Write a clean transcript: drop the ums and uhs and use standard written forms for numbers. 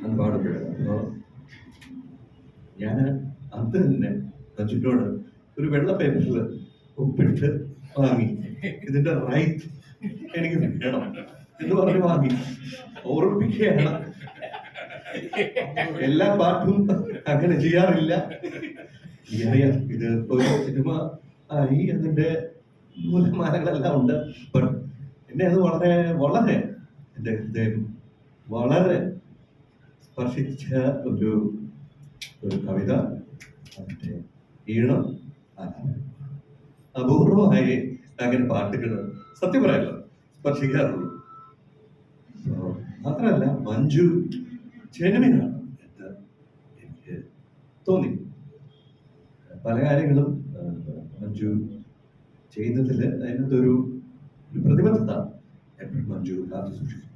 അത് പാടുമ്പോഴ്. അപ്പോൾ ഞാൻ അന്ന് തന്നെ മഞ്ജുവിനോട് ഒരു വെള്ള പേപ്പറിൽ ഒപ്പിട്ട് വാങ്ങി, ഇതിന്റെ റൈറ്റ് എനിക്ക് വേണം എന്ന് പറഞ്ഞ് വാങ്ങി. ഓർമ്മിക്കുകയാണ്, എല്ലാ പാട്ടും അങ്ങനെ ചെയ്യാറില്ല. അറിയാം, ഇത് ഒരു സിനിമ ആയി, അതിന്റെ മൂലമാനങ്ങളെല്ലാം ഉണ്ട്. എന്നെ അത് വളരെ വളരെ എൻ്റെ ഹൃദയം വളരെ സ്പർശിച്ച ഒരു കവിത, അതിൻ്റെ ഈണം. അപൂർവമായി അങ്ങനെ പാട്ടുകൾ സത്യം പറയാലോ സ്പർശിക്കാറുള്ളൂ. മാത്രമല്ല മഞ്ജു ജെനുവിനാണ് എന്ന് എനിക്ക് തോന്നി. പല കാര്യങ്ങളും മഞ്ജു ചെയ്യുന്നതിൽ അതിനകത്തൊരു പ്രതിബദ്ധത എപ്പോഴും മഞ്ജു കാത്തു സൂക്ഷിച്ചു.